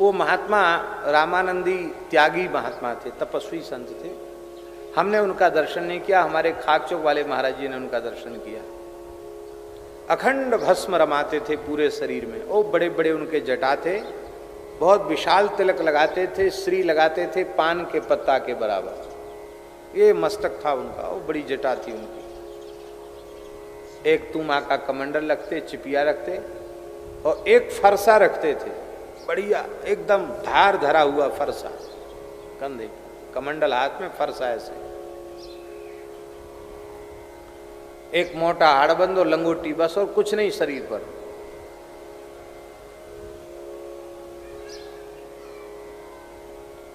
वो महात्मा रामानंदी त्यागी महात्मा थे, तपस्वी संत थे। हमने उनका दर्शन नहीं किया, हमारे खाक चौक वाले महाराज जी ने उनका दर्शन किया। अखंड भस्म रमाते थे पूरे शरीर में, वो बड़े बड़े उनके जटा थे, बहुत विशाल तिलक लगाते थे, श्री लगाते थे पान के पत्ता के बराबर, ये मस्तक था उनका, वो बड़ी जटा थी उनकी। एक तुमा का कमंडल रखते, चिपिया रखते, और एक फरसा रखते थे, बढ़िया एकदम धार धरा हुआ फरसा, कंधे कमंडल हाथ में, फरसा ऐसे, एक मोटा हाड़बंद और लंगोटी, बस और कुछ नहीं शरीर पर।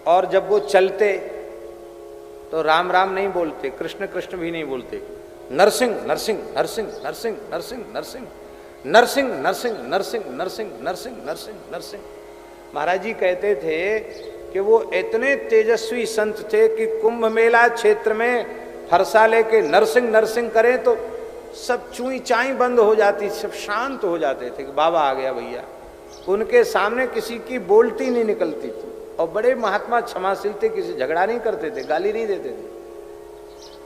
और जब वो चलते तो राम राम नहीं बोलते, कृष्ण कृष्ण भी नहीं बोलते, नरसिंह नरसिंह नरसिंह नरसिंह नरसिंह नरसिंह नरसिंह नरसिंह नरसिंह नरसिंह नरसिंह नरसिंह नरसिंह। महाराज जी कहते थे कि वो इतने तेजस्वी संत थे कि कुंभ मेला क्षेत्र में फरसा लेके नरसिंह नरसिंह करें तो सब चूई चाई बंद हो जाती, सब शांत हो जाते थे कि बाबा आ गया भैया। उनके सामने किसी की बोलती नहीं निकलती थी, और बड़े महात्मा क्षमाशील थे, किसी झगड़ा नहीं करते थे, गाली नहीं देते थे,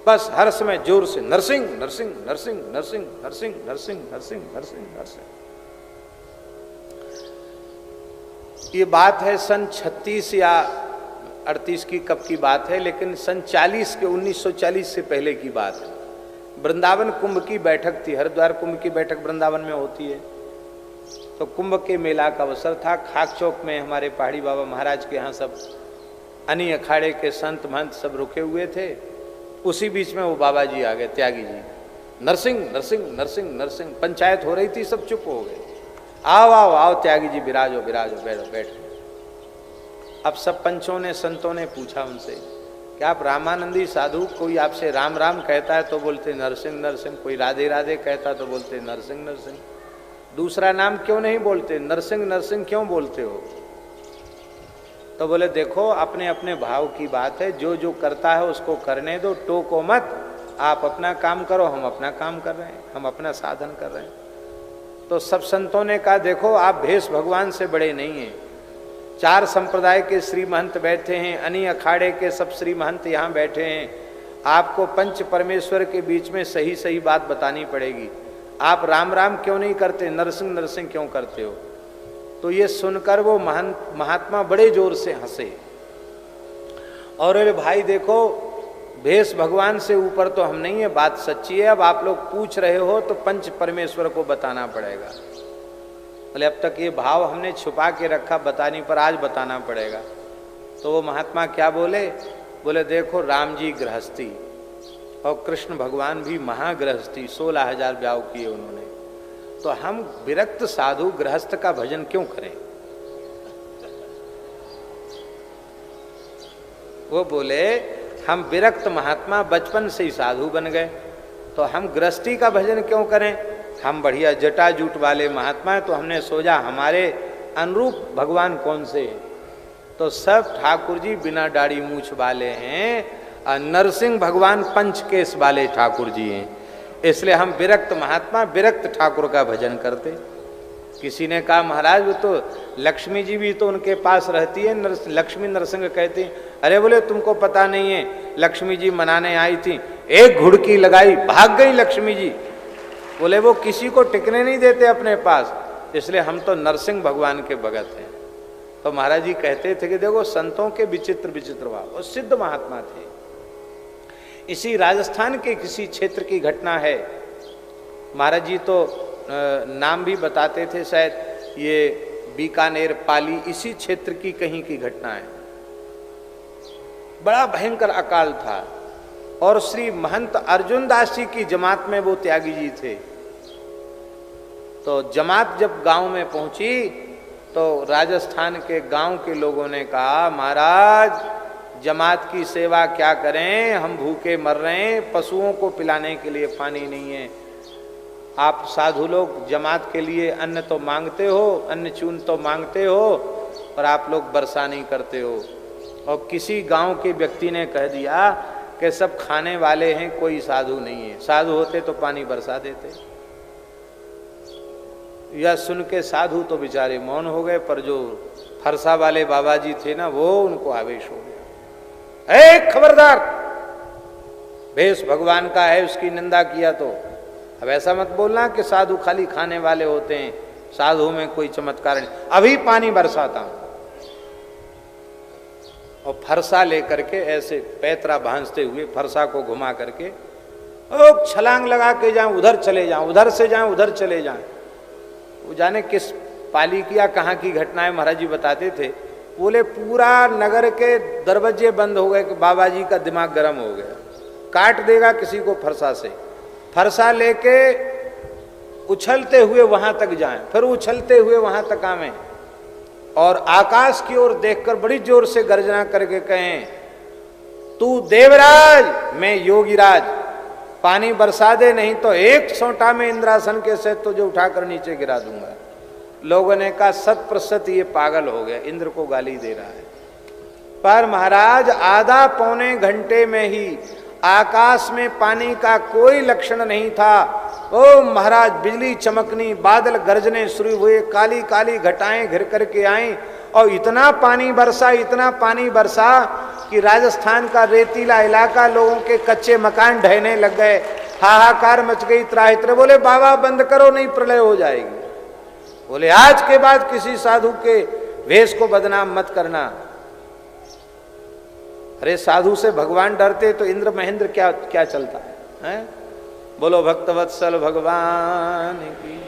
बस हर समय जोर से नरसिंह नरसिंह नरसिंह नरसिंह नरसिंह नरसिंह नरसिंह नरसिंह नरसिंह। ये बात है सन 36 या 38 की कब की बात है, लेकिन सन 40 के 1940 से पहले की बात है। वृंदावन कुंभ की बैठक थी, हरिद्वार कुंभ की बैठक वृंदावन में होती है, तो कुंभ के मेला का अवसर था। खाक चौक में हमारे पहाड़ी बाबा महाराज के यहाँ सब अनी अखाड़े के संत महंत सब रुके हुए थे। उसी बीच में वो बाबा जी आ गए, त्यागी जी, नरसिंह नरसिंह नरसिंह नरसिंह। पंचायत हो रही थी, सब चुप हो गए। आओ आओ आओ त्यागी जी, विराजो विराजो, बैठो बैठो। अब सब पंचों ने संतों ने पूछा उनसे कि आप रामानंदी साधु, कोई आपसे राम राम कहता है तो बोलते नरसिंह नरसिंह, कोई राधे राधे कहता तो बोलते नरसिंह नरसिंह, दूसरा नाम क्यों नहीं बोलते, नरसिंह नरसिंह क्यों बोलते हो? तो बोले देखो अपने अपने भाव की बात है, जो जो करता है उसको करने दो, टोको मत, आप अपना काम करो, हम अपना काम कर रहे हैं, हम अपना साधन कर रहे हैं। तो सब संतों ने कहा देखो आप भेष भगवान से बड़े नहीं हैं, 4 संप्रदाय के श्री महंत बैठे हैं, अनी अखाड़े के सब श्री महंत यहाँ बैठे हैं, आपको पंच परमेश्वर के बीच में सही सही बात बतानी पड़ेगी। आप राम राम क्यों नहीं करते, नरसिंह नरसिंह क्यों करते हो? तो ये सुनकर वो महात्मा बड़े जोर से हंसे और अरे भाई देखो भेष भगवान से ऊपर तो हम नहीं है, बात सच्ची है, अब आप लोग पूछ रहे हो तो पंच परमेश्वर को बताना पड़ेगा। बोले अब तक ये भाव हमने छुपा के रखा, बताने पर आज बताना पड़ेगा। तो वो महात्मा क्या बोले? बोले देखो राम जी गृहस्थी और कृष्ण भगवान भी महागृहस्थी, 16,000 ब्याह किए उन्होंने, तो हम विरक्त साधु गृहस्थ का भजन क्यों करें? वो बोले हम विरक्त महात्मा बचपन से ही साधु बन गए, तो हम गृहस्थी का भजन क्यों करें? हम बढ़िया जटा जूट वाले महात्मा हैं, तो हमने सोचा हमारे अनुरूप भगवान कौन से हैं? तो सब ठाकुर जी बिना दाढ़ी मूछ वाले हैं, और नरसिंह भगवान पंचकेश वाले ठाकुर जी हैं, इसलिए हम विरक्त महात्मा विरक्त ठाकुर का भजन करते। किसी ने कहा महाराज वो तो लक्ष्मी जी भी तो उनके पास रहती है, लक्ष्मी नरसिंह कहती। अरे बोले तुमको पता नहीं है, लक्ष्मी जी मनाने आई थी, एक घुड़की लगाई भाग गई लक्ष्मी जी। बोले वो किसी को टिकने नहीं देते अपने पास, इसलिए हम तो नरसिंह भगवान के भगत हैं। तो महाराज जी कहते थे कि देखो संतों के विचित्र विचित्र भाव, वो सिद्ध महात्मा थे। इसी राजस्थान के किसी क्षेत्र की घटना है, महाराज जी तो नाम भी बताते थे, शायद ये बीकानेर पाली इसी क्षेत्र की कहीं की घटना है। बड़ा भयंकर अकाल था और श्री महंत अर्जुन दास जी की जमात में वो त्यागी जी थे। तो जमात जब गांव में पहुंची तो राजस्थान के गांव के लोगों ने कहा महाराज जमात की सेवा क्या करें, हम भूखे मर रहे हैं, पशुओं को पिलाने के लिए पानी नहीं है, आप साधु लोग जमात के लिए अन्न तो मांगते हो, अन्न चून तो मांगते हो, और आप लोग वर्षा नहीं करते हो। और किसी गांव के व्यक्ति ने कह दिया कि सब खाने वाले हैं, कोई साधु नहीं है, साधु होते तो पानी बरसा देते। यह सुन के साधु तो बेचारे मौन हो गए, पर जो फरसा वाले बाबा जी थे ना, वो उनको आवेश हो गया। ए खबरदार, भेष भगवान का है, उसकी निंदा किया तो अब ऐसा मत बोलना कि साधु खाली खाने वाले होते हैं, साधु में कोई चमत्कार नहीं। अभी पानी बरसाता हूं। और फरसा लेकर के ऐसे पैतरा भांजते हुए फरसा को घुमा करके ओ छलांग लगा के जाएं, उधर चले जाएं, उधर से जाएं, उधर चले जाएं। वो जाने किस पाली की या कहाँ की घटनाएं महाराज जी बताते थे। बोले पूरा नगर के दरवाजे बंद हो गए कि बाबा जी का दिमाग गर्म हो गया, काट देगा किसी को फरसा से। फरसा लेके उछलते हुए वहां तक जाएं, फिर उछलते हुए वहां तक आवें और आकाश की ओर देखकर बड़ी जोर से गर्जना करके कहें, तू देवराज, मैं योगीराज, पानी बरसा दे, नहीं तो एक सोटा में इंद्रासन के से तुझे उठाकर नीचे गिरा दूंगा। लोगों ने कहा 100% ये पागल हो गया, इंद्र को गाली दे रहा है। पर महाराज आधा पौने घंटे में ही आकाश में पानी का कोई लक्षण नहीं था। ओ महाराज, बिजली चमकनी, बादल गरजने शुरू हुए, काली काली घटाएं घिर करके आई और इतना पानी बरसा, इतना पानी बरसा कि राजस्थान का रेतीला इलाका, लोगों के कच्चे मकान ढहने लग गए, हाहाकार मच गई, त्राहित्र। बोले बाबा बंद करो, नहीं प्रलय हो जाएगी। बोले आज के बाद किसी साधु के वेश को बदनाम मत करना। अरे साधु से भगवान डरते तो इंद्र महेंद्र क्या क्या चलता है? बोलो भक्तवत्सल भगवान की।